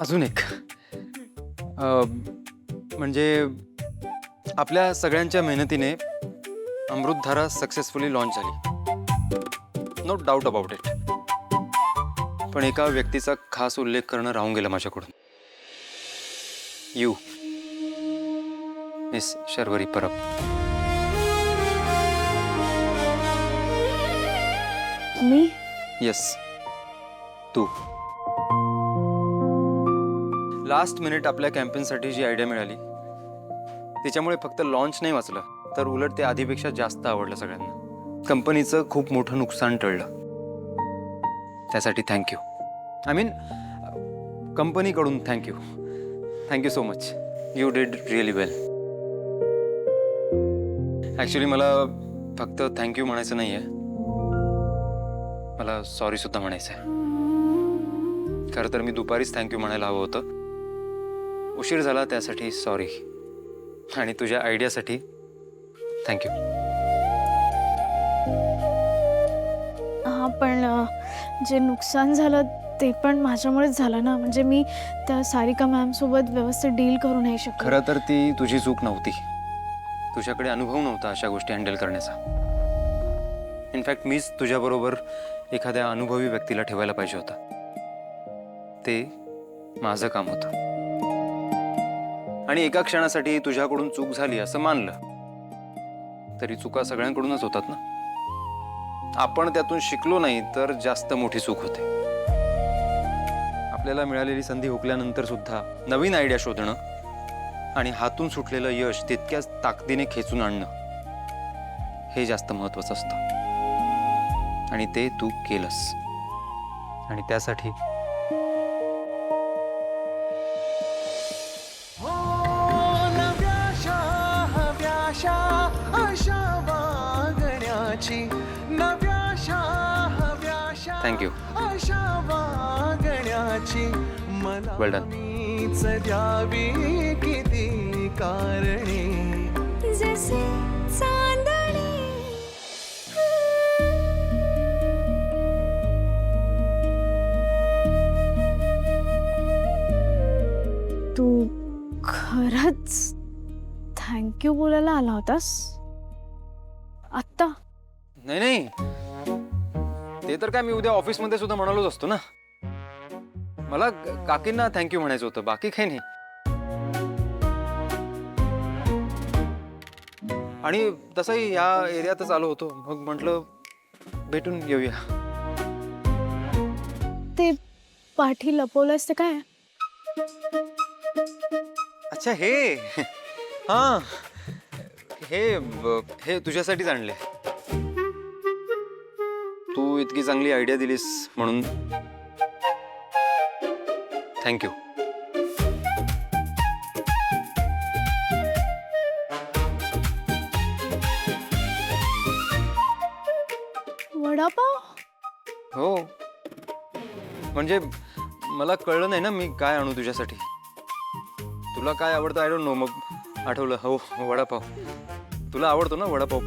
अजून एक म्हणजे आपल्या सगळ्यांच्या मेहनतीने अमृतधारा सक्सेसफुली लॉन्च झाली, नो डाऊट अबाउट इट. पण एका व्यक्तीचा खास उल्लेख करणं राहून गेलं माझ्याकडून. You miss Sharvari Parab. मी येस, तू. लास्ट मिनिट आपल्या कॅम्पेनसाठी जी आयडिया मिळाली त्याच्यामुळे फक्त लॉन्च नाही वाचलं, तर उलट ते आधीपेक्षा जास्त आवडलं सगळ्यांना. कंपनीचं खूप मोठं नुकसान टळलं. त्यासाठी थँक्यू. आय मीन कंपनीकडून thank you. Thank you so much. You did really well. Actually मला फक्त थँक्यू म्हणायचं नाही आहे, मला सॉरीसुद्धा म्हणायचं आहे. खरं तर मी दुपारीच थँक्यू म्हणायला हवं होतं. उशीर झाला त्यासाठी सॉरी. आणि तुझ्या आयडियासाठी थँक्यू. हा, पण जे नुकसान झालं ते पण माझ्यामुळेच झालं ना. म्हणजे मी त्या सारिका मॅम सोबत व्यवस्थित डील करू नाही शकत. खरं तर ती तुझी चूक नव्हती. तुझ्याकडे अनुभव नव्हता अशा गोष्टी हँडल करण्याचा. इनफॅक्ट मीच तुझ्याबरोबर एखाद्या अनुभवी व्यक्तीला ठेवायला पाहिजे होता. ते माझं काम होतं. आणि एका क्षणासाठी तुझ्याकडून चूक झाली असं मानलं तरी चुका सगळ्यांकडूनच होतात ना. आपण त्यातून शिकलो नाही तर जास्त मोठी चूक होते. आपल्याला मिळालेली संधी हुकल्यानंतर सुद्धा नवीन आयडिया शोधणं आणि हातून सुटलेलं यश तितक्याच ताकदीने खेचून आणणं हे जास्त महत्त्वाचं असतं. आणि ते तू केलंस. आणि त्यासाठी थँक्यू. वेल डन. जसे चांदणे तू खरंच थँक्यू बोलायला आला होतास आत्ता? नाही नाही, ते तर काय मी उद्या ऑफिसमध्ये सुद्धा म्हणालोच असतो ना. मला काकींना थँक्यू म्हणायचं होतं, बाकी काही नाही. आणि तसंही या एरियातच आलो होतो, मग म्हटलं भेटून येऊया. ते पाठी लपवलंस ते काय? अच्छा, हे हा, हे तुझ्यासाठीच आणले. तू इतकी चांगली आयडिया दिलीस म्हणून थँक्यू. वडापाव? हो, म्हणजे मला कळलं नाही ना मी काय आणू तुझ्यासाठी. तुला काय आवडतं आय डोंट नो, मग आठवलं हो वडापाव. तुला आवडतो ना वडापाव.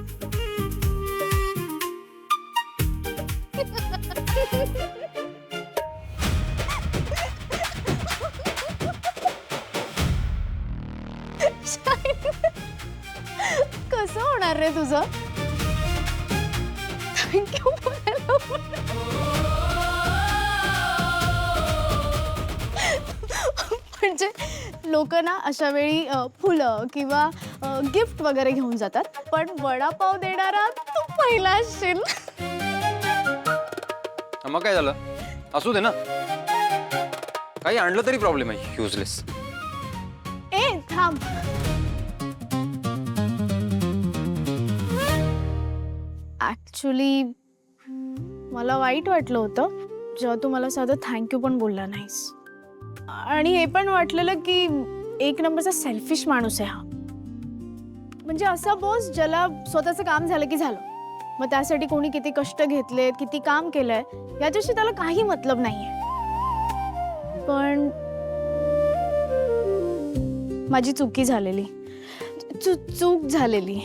कसं होणार रे तुझं? थँक्यू बोलायला म्हणजे लोक ना अशा वेळी फुलं किंवा गिफ्ट वगैरे घेऊन जातात, पण वडापाव देणारा तू पहिला असशील. मग काय झालं, असू दे ना. काही आणलं तरी प्रॉब्लेम आहे, युजलेस. ए थांब. ऍक्च्युली मला वाईट वाटलं होतं जेव्हा तू मला साधं थँक्यू पण बोलला नाहीस. आणि हे पण वाटलेलं की एक नंबरचा सेल्फिश माणूस आहे हा. म्हणजे असा बॉस ज्याला स्वतःचं काम झालं की झालं, मग त्यासाठी कोणी किती कष्ट घेतलेत, किती काम केलंय याच्याशी त्याला काही मतलब नाहीये. पण माझी चुकी झालेली, चूक झालेली.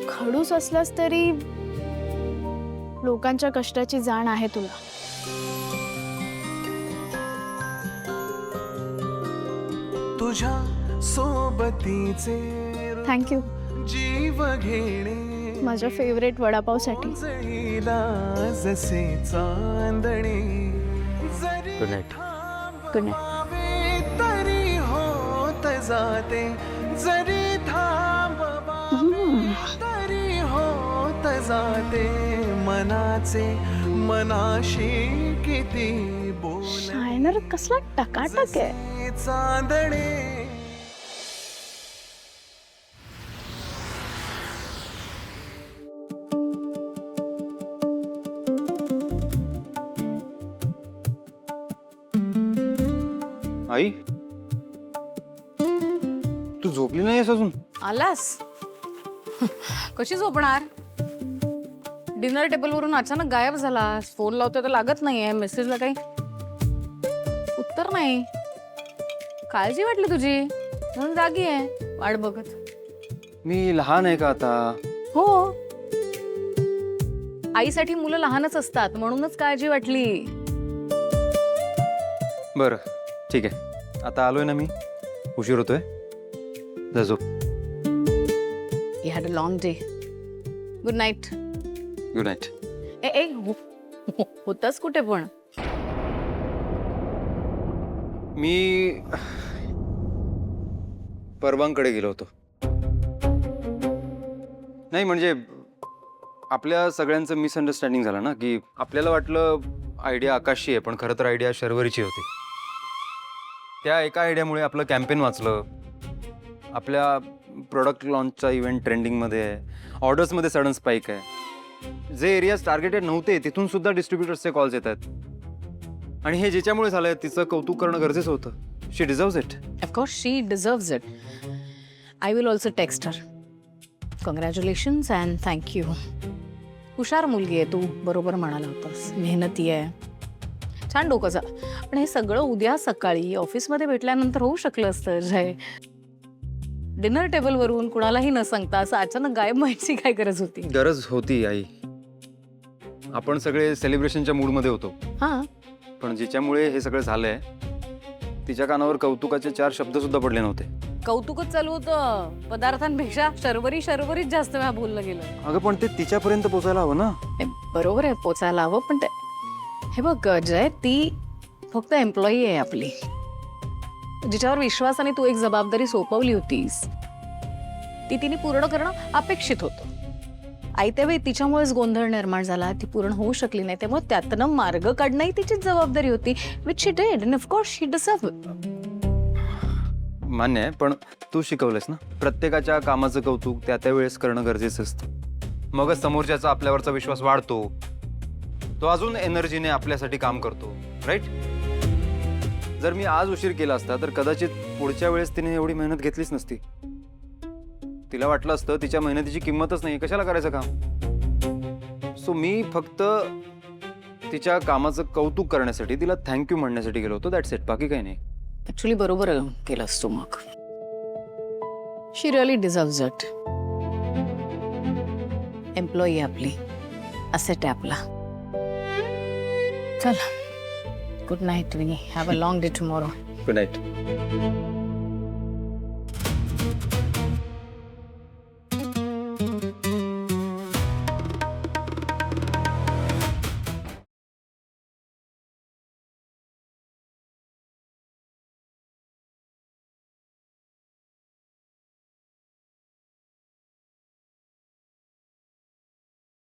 खडूस असलास तरी लोकांच्या कष्टाची जाण आहे तुला. तुझ्या सोबतीचे थँक्यू जीव घेणे माझ्या फेवरेट वडापावसाठी. जळीला जसे चांदणे जरी गुड नाईट. Good night. थांबावे तरी होत जाते जरी थांबवावे तरी होत जाते मनाचे मनाशी किती बोल शायनर कसला टकाटक आहे. चांदणे आई, तू झोपली नाहीस अजून? आलास कशी झोपणार? डिनर टेबल वरून अचानक गायब झालास. फोन लावतोय तर लागत नाहीये. मेसेजला काही उत्तर नाही. काळजी वाटली तुझी म्हणून जागी आहे वाट बघत. मी लहान आहे का आता? हो, आईसाठी मुलं लहानच असतात म्हणूनच काळजी वाटली. बरं ठीक आहे, आता आलोय ना मी. उशीर होतोय, जा झोप. You had a long day. Good night. Good night. ए होतास कुठे पण? मी परबांकडे गेलो होतो. नाही म्हणजे आपल्या सगळ्यांचं मिसअंडरस्टँडिंग झालं ना, की आपल्याला वाटलं आयडिया आकाशची आहे, पण खरं तर आयडिया शर्वरीची होती. त्या एका आयडियामुळे आपलं कॅम्पेन वाचलं. आपल्या प्रोडक्ट लॉन्चचा इव्हेंट ट्रेंडिंगमध्ये आहे. ऑर्डर्समध्ये सडन स्पाईक आहे. जे एरियाज टार्गेटेड नव्हते तिथून सुद्धा डिस्ट्रीब्युटर्सचे कॉल्स येत आहेत. आणि हे ज्याच्यामुळे झालंय तिचं कौतुक करणं गरजेचं होतं. She deserves it. Of course she deserves it. I will also text her. Congratulations and thank you. हुशार मुलगी आहे तू, बरोबर म्हणाला होतास. मेहनती आहे, छान डोकंचा. पण हे सगळं उद्या सकाळी ऑफिसमध्ये भेटल्यानंतर होऊ शकलं असतं. जय, डिनर टेबलवरून कुणालाही न सांगता असं अचानक गायब व्हायची काय गरज होती? गरज होती आई. आपण सगळे सेलिब्रेशनच्या मूडमध्ये होतो. हा, पण जिच्यामुळे हे सगळं झालंय तिच्या कानावर कौतुकाचे 4 शब्द सुद्धा पडले नव्हते. कौतुकच चालू होतं. पदार्थांपेक्षा शर्वरीच जास्त वेळा बोललं गेलं. अगं पण ते तिच्यापर्यंत पोचायला हवं ना. बरोबर आहे, पोचायला हवं. पण ते हे बघ जय, ती फक्त एम्प्लॉई आहे आपली, जिच्यावर विश्वासाने तू एक जबाबदारी सोपवली होतीस ती तिने पूर्ण करणं अपेक्षित होतं. आयत्या वेळी तिच्यामुळेच गोंधळ निर्माण झाला. ती पूर्ण होऊ शकली नाही, त्यामुळे त्यातनं मार्ग काढणं ही तिचीच जबाबदारी होती. Which she did and of course she deserved. मान्य आहे, पण तू शिकवलंस ना, प्रत्येकाच्या कामाचं कौतुक त्या वेळेस करणं गरजेचं असतं. मगच समोरच्याचा आपल्यावरचा विश्वास वाढतो. तो अजून एनर्जीने आपल्यासाठी काम करतो, राईट? जर मी आज उशीर केला असता तर कदाचित पुढच्या वेळेस तिने एवढी मेहनत घेतलीच नसती. तिला वाटलं असतं तिच्या मेहनतीची किंमतच नाही, कशाला करायचं काम. सो मी फक्त तिच्या कामाचं कौतुक करण्यासाठी, तिला थँक्यू म्हणण्यासाठी गेलो होतो. दॅट्स इट, बाकी काही नाही. ऍक्च्युली बरोबर केलंस तू. मग she really deserves it. Employee आपली, असेट आहे आपला. चल, good night. We have a long day tomorrow. Good night.